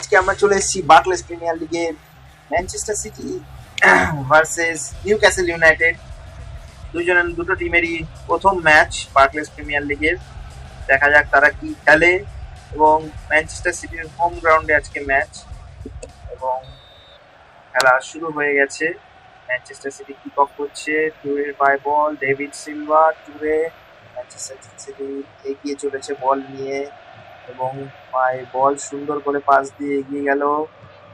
আজকে আমরা চলে এসেছি বার্কলেস প্রিমিয়ার লিগের Manchester city versus Newcastle United. দুটো টিমেরই প্রথম ম্যাচ বার্কলেস প্রিমিয়ার লিগের। দেখা যাক তারা কি খেলে, এবং ম্যানচেস্টার সিটির হোম গ্রাউন্ডে আজকে ম্যাচ, এবং খেলা শুরু হয়ে গেছে। ম্যানচেস্টার সিটি কিক অফ করছে, টুরের বাই বল, ডেভিড সিলভা টুরে। ম্যানচেস্টার সিটি এগিয়ে চলেছে বল নিয়ে, এবং পায়ে বল সুন্দর করে পাস দিয়ে এগিয়ে গেল।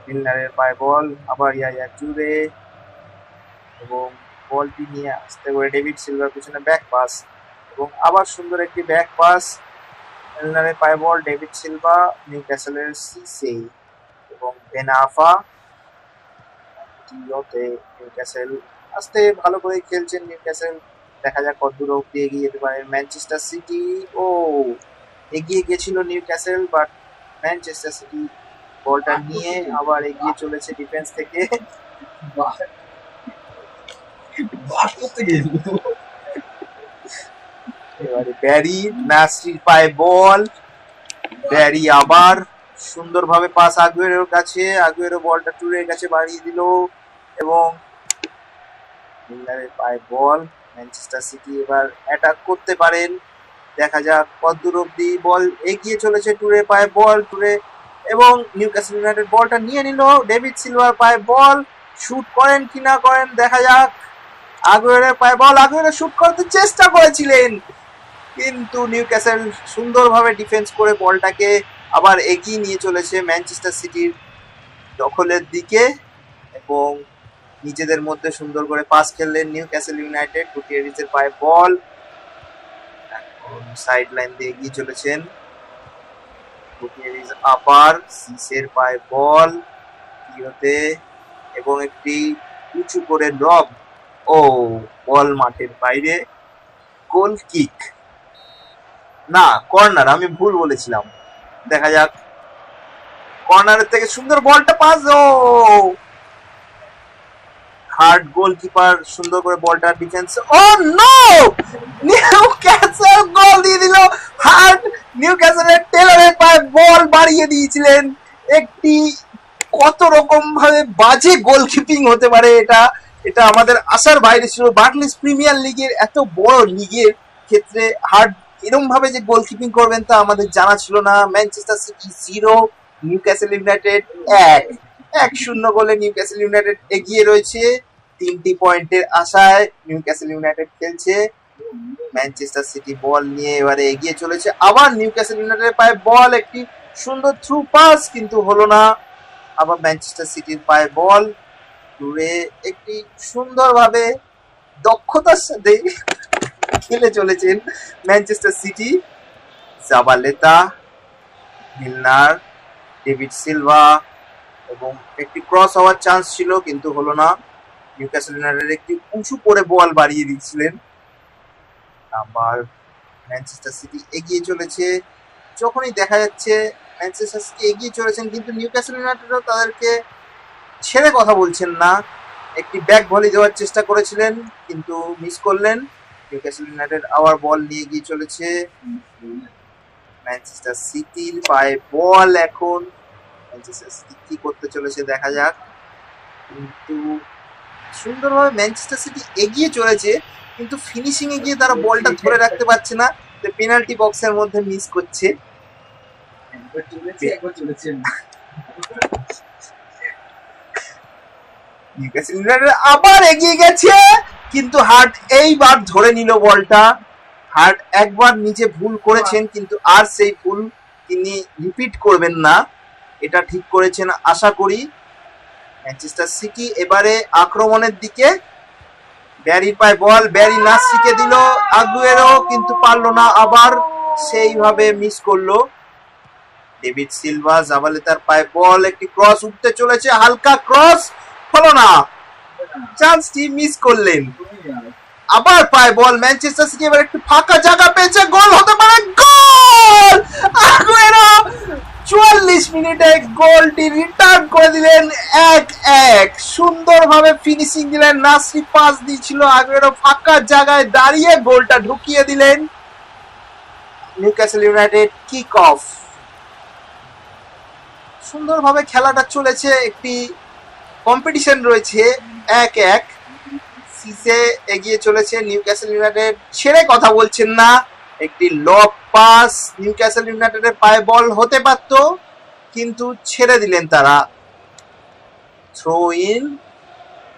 মিলনারের পায়ে বল, আবার ইয়ায়া টুরে, এবং বলটি নিয়ে আসতে করে ডেভিড সিলভার পিছনে ব্যাক পাস, এবং আবার সুন্দর একটি ব্যাক পাস। মিলনারের পায়ে বল, ডেভিড সিলভা, নিউক্যাসলের সিসে এবং বেন আফা। নিউক্যাসল আসতে ভালো করে খেলছেন নিউক্যাসল। দেখা যাক কতদূর অব্দি এগিয়ে যেতে পারে ম্যানচেস্টার সিটি। ও এগিয়ে গেছিল নিউক্যাসল, বাট ম্যানচেস্টার সিটি বলটা নিয়ে আবার এগিয়ে চলেছে ডিফেন্স থেকে। এবারে ব্যারি, নাসরির পায়ে বল, ব্যারি আবার সুন্দরভাবে পাস আগুয়েরোর কাছে, আগুয়েরো বলটা টুরের কাছে বাড়িয়ে দিল, এবং মিলারের পায়ে বল। ম্যানচেস্টার সিটি এবার অ্যাটাক করতে পারেন, দেখা যাক কতদূর অব্দি। বল এগিয়ে চলেছে, টুরে পায়ে বল, টুরে, এবং নিউক্যাসল ইউনাইটেড বলটা নিয়ে নিল। ডেভিড সিলভার পায়ে বল, শুট করেন কি না করেন দেখা যাক। আগুয়েরোর পায়ে বল, আগুয়েরো শুট করতে চেষ্টা করেছিলেন, কিন্তু নিউক্যাসল সুন্দরভাবে ডিফেন্স করে বলটাকে আবার এগিয়ে নিয়ে চলেছে ম্যানচেস্টার সিটির দখলের দিকে, এবং নিজেদের মধ্যে সুন্দর করে পাস খেললেন নিউক্যাসল ইউনাইটেড। গুটিয়েরিজের পায়ে বল, সাইড লাইন দিয়ে এগিয়ে চলেছেন গুটিয়েরিজ, আবার সিসের পায়ে বল ইয়োতে, এবং একটি উঁচু করে ড্রপ। ও বল মাঠের বাইরে, গোল কিক না, কর্নার, আমি ভুল বলেছিলাম। দেখা যাক, কর্নারের থেকে সুন্দর বলটা পাস। ও হার্ড গোলকিপার সুন্দর করে বলটা ডিফেন্স। ও নো, নিউক্যাসল গোল দিয়ে দিল। হার্ড নিউক্যাসলের টেলরের পায়ে বল বাড়িয়ে দিয়েছিলেন। একটি কত রকম ভাবে বাজে গোলকিপিং হতে পারে এটা আমাদের আশার বাইরে ছিল। বার্কলেস প্রিমিয়ার লিগের এত বড় লিগের ক্ষেত্রে হার্ড এরকম ভাবে যে গোলকিপিং করবেন তা আমাদের জানা ছিল না। ম্যানচেস্টার সিটি 0, নিউক্যাসল ইউনাইটেড 1-0 গোলে নিউক্যাসল ইউনাইটেড এগিয়ে রয়েছে। 3টি পয়েন্টের আশায় নিউক্যাসল ইউনাইটেড খেলছে। ম্যানচেস্টার সিটি বল নিয়ে এবারে এগিয়ে চলেছে, আবার নিউক্যাসল ইউনাইটেডের পায়ে বল, একটি সুন্দর থ্রু পাস কিন্তু হলো না। আবার ম্যানচেস্টার সিটির পায়ে বল, দূরে একটি সুন্দরভাবে দক্ষতার সাথে খেলে চলেছেন Manchester city. জাবালেতা, Milner, David Silva, এবং একটি ক্রস হওয়ার চান্স ছিল কিন্তু হলো না। নিউক্যাসল ইউনাইটেড একটি উঁচু করে বল বাড়িয়ে দিয়েছিলেন। আবার ম্যানচেস্টার সিটি এগিয়ে চলেছে। যখনই দেখা যাচ্ছে ম্যানচেস্টার সিটি এগিয়ে চলেছেন, কিন্তু নিউক্যাসল ইউনাইটেডও তাদেরকে ছেড়ে কথা বলছেন না। একটি ব্যাক ভলি দেওয়ার চেষ্টা করেছিলেন কিন্তু মিস করলেন। নিউক্যাসল ইউনাইটেড আবার বল নিয়ে এগিয়ে চলেছে। ম্যানচেস্টার সিটির পায়ে বল, এখন ম্যানচেস্টার সিটি কি করতে চলেছে দেখা যাক। কিন্তু সুন্দরভাবে ম্যানচেস্টার সিটি এগিয়ে চলেছে, কিন্তু ফিনিশিং এ গিয়ে তারা বলটা ধরে রাখতে পারছে না, পেনাল্টি বক্সের মধ্যে মিস করছে। নিউক্যাসল ইউনাইটেড আবার এগিয়ে গেছে, কিন্তু হার্ট এইবার ধরে নিল বলটা। হার্ট একবার নিজে ভুল করেছেন, কিন্তু আর সেই ভুল তিনি রিপিট করবেন না, এটা ঠিক করেছেন আশা করি। ম্যানচেস্টার সিটি এবারে আক্রমণের দিকে। ব্যারির পায়ে বল, ব্যারি নাসরিকে দিল, আগুয়েরো কিন্তু পারলো না, আবার সেইভাবে মিস করলো। ডেভিড সিলভা, জাবালেতার পায়ে বল, একটি ক্রস উঠতে চলেছে, হালকা ক্রস হলো না, চান্সটি মিস করলেন। আবার পায়ে বল, ম্যানচেস্টার সিটি এবার একটু ফাঁকা জায়গা পেয়েছে, গোল হতে পারে, গোল! আগুয়েরো 44 মিনিটে গোলটি রিটার্ন করে দিলেন। 1-1 সুন্দরভাবে ফিনিশিং দিলেন। নাসরি পাস দিয়েছিল, আগুয়েরো ফাঁকা জায়গায় দাঁড়িয়ে গোলটা ঢুকিয়ে দিলেন। নিউক্যাসল ইউনাইটেড কিক অফ সুন্দরভাবে খেলাটা চলেছে, একটি কম্পিটিশন রয়েছে 1-1। সিসে এগিয়ে চলেছে, নিউক্যাসল ইউনাইটেড ছেড়ে কথা বলছেন না, একটি লব পাস নিউক্যাসল ইউনাইটেডের পায়ে বল হতে পারত কিন্তু ছেড়ে দিলেন তারা। থ্রো ইন,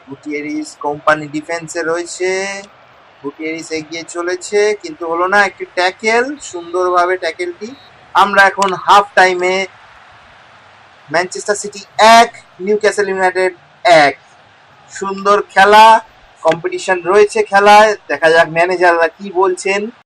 গুটিয়েরিস কোম্পানি ডিফেন্সে রয়েছে, গুটিয়েরিস এগিয়ে চলেছে কিন্তু হলো না, একটি ট্যাকেল, সুন্দরভাবে ট্যাকেলটি। আমরা এখন হাফ টাইমে, ম্যানচেস্টার সিটি 1 নিউক্যাসল ইউনাইটেড 1। সুন্দর খেলা, কম্পিটিশন রয়েছে খেলায়, দেখা যাক ম্যানেজাররা কি বলছেন।